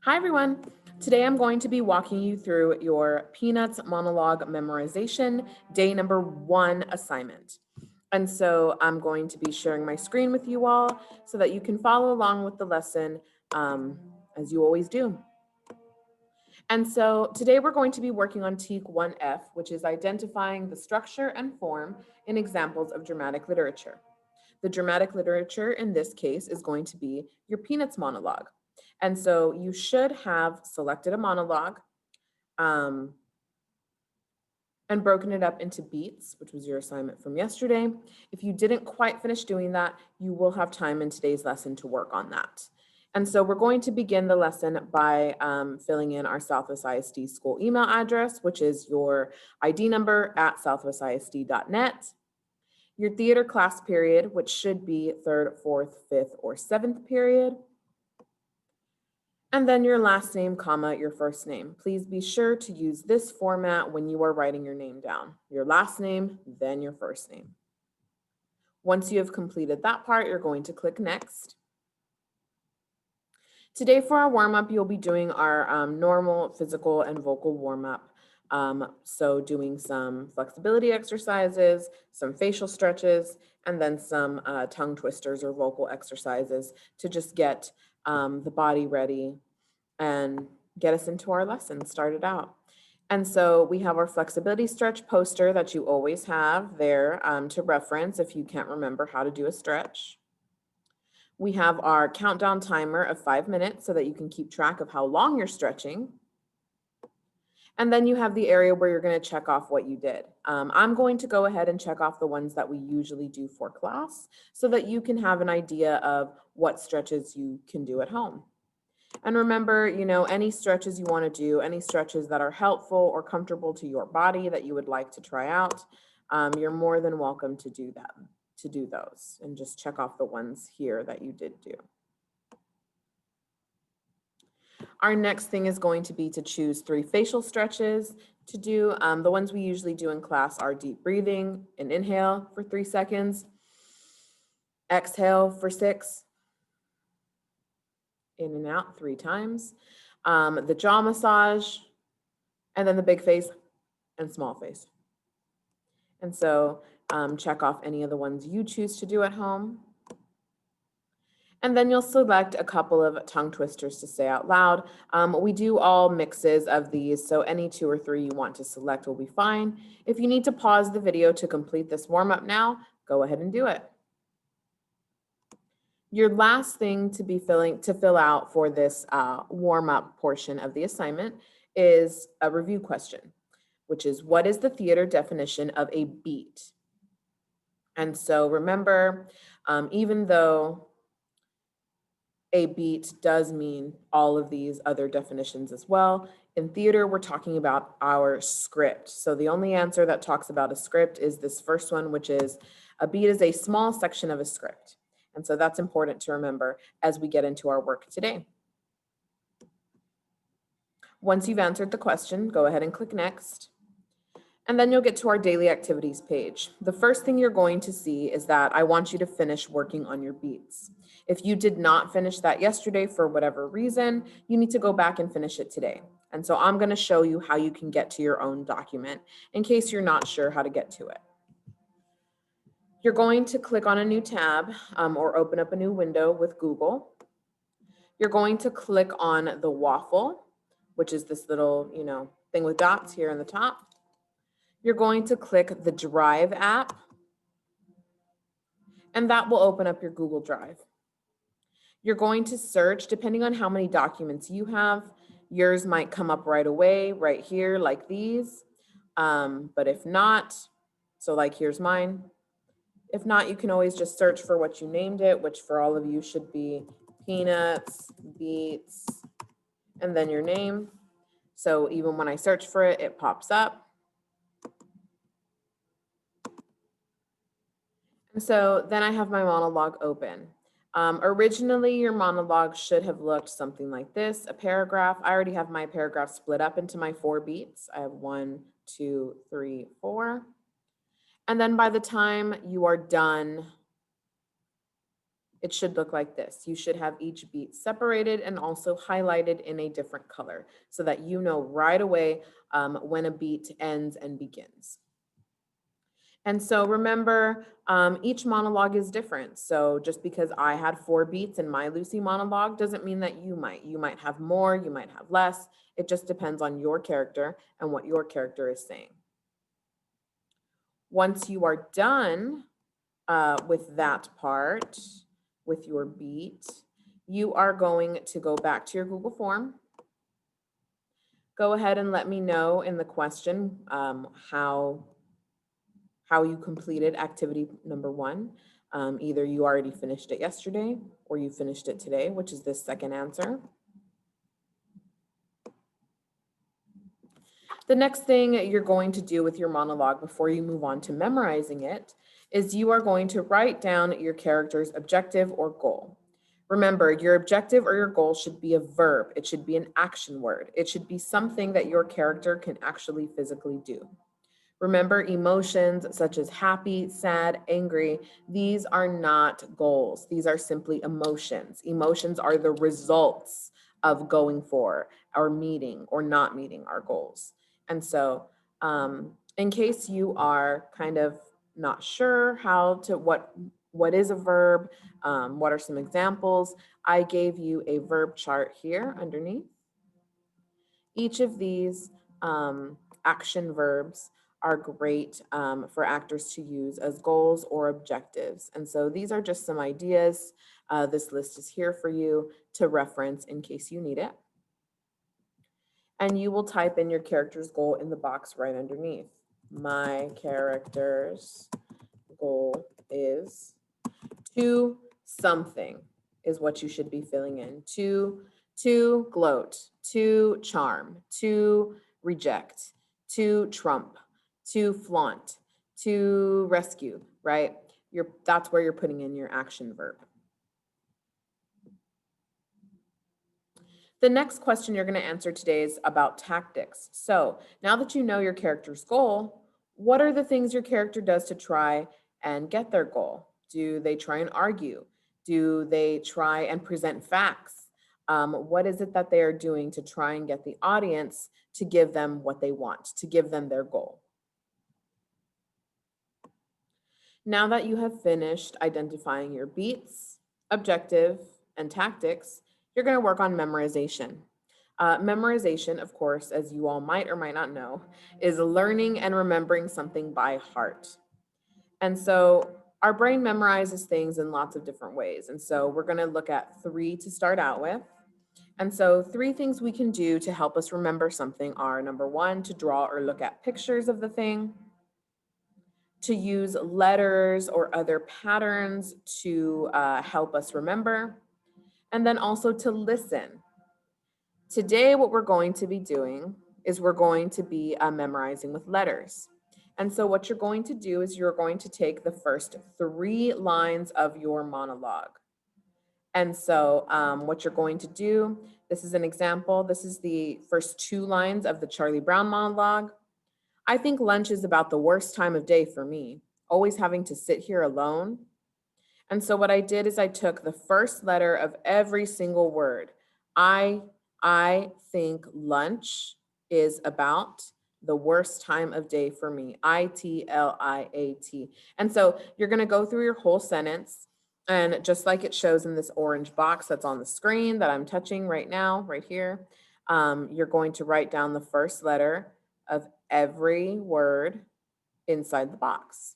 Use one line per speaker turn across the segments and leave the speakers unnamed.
Hi, everyone. Today I'm going to be walking you through your Peanuts monologue memorization day number 1 assignment. And so I'm going to be sharing my screen with you all so that you can follow along with the lesson um, as you always do. And so today we're going to be working on Teak 1F, which is identifying the structure and form in examples of dramatic literature. The dramatic literature in this case is going to be your Peanuts monologue. And so you should have selected a monologue um, and broken it up into beats, which was your assignment from yesterday. If you didn't quite finish doing that, you will have time in today's lesson to work on that. And so we're going to begin the lesson by filling in our Southwest ISD school email address, which is your ID number at southwestisd.net. Your theater class period, which should be third, fourth, fifth, or seventh period. And then your last name, comma, your first name. Please be sure to use this format when you are writing your name down. Your last name, then your first name. Once you have completed that part, you're going to click Next. Today for our warm-up, you'll be doing our normal physical and vocal warm-up. So doing some flexibility exercises, some facial stretches, and then some tongue twisters or vocal exercises to just get the body ready and get us into our lesson started out. And so we have our flexibility stretch poster that you always have there to reference if you can't remember how to do a stretch. We have our countdown timer of 5 minutes so that you can keep track of how long you're stretching. And then you have the area where you're going to check off what you did. I'm going to go ahead and check off the ones that we usually do for class so that you can have an idea of what stretches you can do at home. And remember, any stretches you want to do, any stretches that are helpful or comfortable to your body that you would like to try out, you're more than welcome to do those, and just check off the ones here that you did do. Our next thing is going to be to choose 3 facial stretches to do. The ones we usually do in class are deep breathing, and inhale for 3 seconds, exhale for 6, in and out 3 times, the jaw massage, and then the big face and small face. And so check off any of the ones you choose to do at home. And then you'll select a couple of tongue twisters to say out loud. We do all mixes of these, so any 2 or 3 you want to select will be fine. If you need to pause the video to complete this warm-up now, go ahead and do it. Your last thing to fill out for this warm-up portion of the assignment is a review question, which is, what is the theater definition of a beat? And so remember, even though a beat does mean all of these other definitions as well, in theater, we're talking about our script. So the only answer that talks about a script is this first one, which is a beat is a small section of a script. And so that's important to remember as we get into our work today. Once you've answered the question, go ahead and click Next. And then you'll get to our daily activities page. The first thing you're going to see is that I want you to finish working on your beats. If you did not finish that yesterday for whatever reason, you need to go back and finish it today. And so I'm going to show you how you can get to your own document in case you're not sure how to get to it. You're going to click on a new tab or open up a new window with Google. You're going to click on the waffle, which is this little, thing with dots here in the top. You're going to click the Drive app, and that will open up your Google Drive. You're going to search, depending on how many documents you have, yours might come up right away, right here, like these. But if not, so like here's mine. If not, you can always just search for what you named it, which for all of you should be Peanuts, Beats, and then your name. So even when I search for it, it pops up. And so then I have my monologue open. Originally, your monologue should have looked something like this, a paragraph. I already have my paragraph split up into my 4 beats. I have 1, 2, 3, 4. And then by the time you are done it should look like this. You should have each beat separated and also highlighted in a different color so that you know right away when a beat ends and begins. And so remember, each monologue is different. So just because I had 4 beats in my Lucy monologue doesn't mean that you might. You might have more, you might have less. It just depends on your character and what your character is saying. Once you are done with that part, with your beat, you are going to go back to your Google form. Go ahead and let me know in the question how you completed activity number 1. Either you already finished it yesterday or you finished it today, which is this second answer. The next thing you're going to do with your monologue before you move on to memorizing it is you are going to write down your character's objective or goal. Remember, your objective or your goal should be a verb. It should be an action word. It should be something that your character can actually physically do. Remember, emotions such as happy, sad, angry, these are not goals. These are simply emotions. Emotions are the results of going for or meeting or not meeting our goals. And so, in case you are kind of not sure what is a verb, what are some examples, I gave you a verb chart here underneath. Each of these action verbs are great for actors to use as goals or objectives. And so these are just some ideas. This list is here for you to reference in case you need it. And you will type in your character's goal in the box right underneath. My character's goal is to something is what you should be filling in. To gloat, to charm, to reject, to trump, to flaunt, to rescue, right? That's where you're putting in your action verb. The next question you're going to answer today is about tactics. So now that you know your character's goal, what are the things your character does to try and get their goal? Do they try and argue? Do they try and present facts? What is it that they are doing to try and get the audience to give them what they want, to give them their goal? Now that you have finished identifying your beats, objective, and tactics, you're going to work on memorization. Memorization, of course, as you all might or might not know, is learning and remembering something by heart. And so our brain memorizes things in lots of different ways. And so we're going to look at 3 to start out with. And so 3 things we can do to help us remember something are, number 1, to draw or look at pictures of the thing, to use letters or other patterns to help us remember, and then also to listen. Today, what we're going to be doing is we're going to be memorizing with letters. And so what you're going to do is you're going to take the first 3 lines of your monologue. And so what you're going to do, this is an example. This is the first 2 lines of the Charlie Brown monologue. I think lunch is about the worst time of day for me, always having to sit here alone. And so what I did is I took the first letter of every single word. I think lunch is about the worst time of day for me. ITLIAT. And so you're going to go through your whole sentence. And just like it shows in this orange box that's on the screen that I'm touching right now, right here, you're going to write down the first letter of every word inside the box.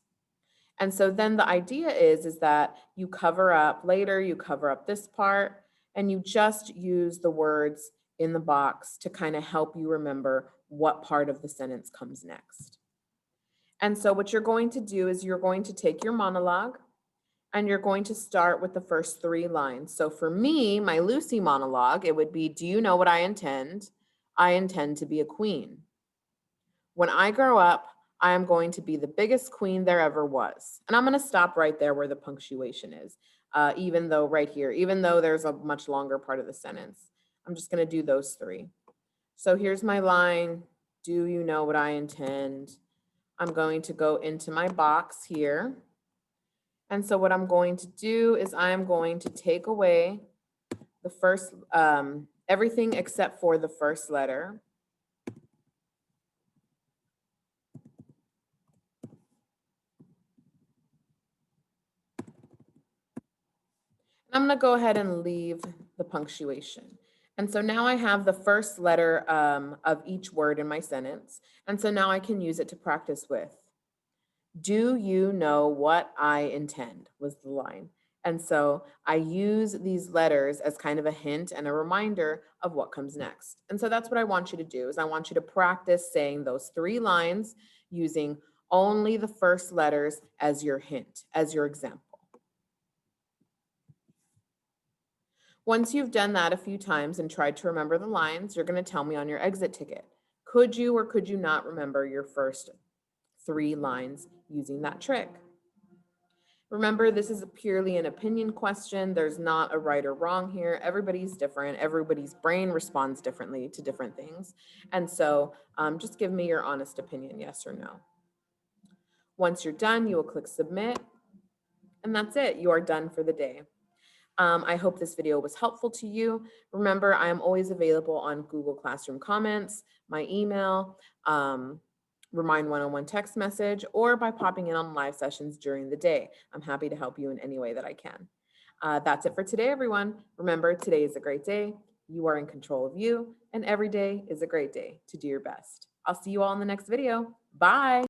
And so then the idea is that you cover up later, you cover up this part, and you just use the words in the box to kind of help you remember what part of the sentence comes next. And so what you're going to do is you're going to take your monologue and you're going to start with the first 3 lines. So for me, my Lucy monologue, it would be, do you know what I intend? I intend to be a queen. When I grow up, I am going to be the biggest queen there ever was. And I'm going to stop right there where the punctuation is, even though right here, even though there's a much longer part of the sentence. I'm just going to do those 3. So here's my line. Do you know what I intend? I'm going to go into my box here. And so what I'm going to do is I'm going to take away the first, everything except for the first letter. I'm going to go ahead and leave the punctuation. And so now I have the first letter of each word in my sentence. And so now I can use it to practice with. Do you know what I intend was the line. And so I use these letters as kind of a hint and a reminder of what comes next. And so that's what I want you to do is I want you to practice saying those 3 lines using only the first letters as your hint, as your example. Once you've done that a few times and tried to remember the lines, you're going to tell me on your exit ticket. Could you or could you not remember your first 3 lines using that trick? Remember, this is purely an opinion question. There's not a right or wrong here. Everybody's different. Everybody's brain responds differently to different things. And so just give me your honest opinion, yes or no. Once you're done, you will click submit. And that's it. You are done for the day. I hope this video was helpful to you. Remember, I am always available on Google Classroom comments, my email, Remind one-on-one text message, or by popping in on live sessions during the day. I'm happy to help you in any way that I can. That's it for today, everyone. Remember, today is a great day. You are in control of you, and every day is a great day to do your best. I'll see you all in the next video. Bye.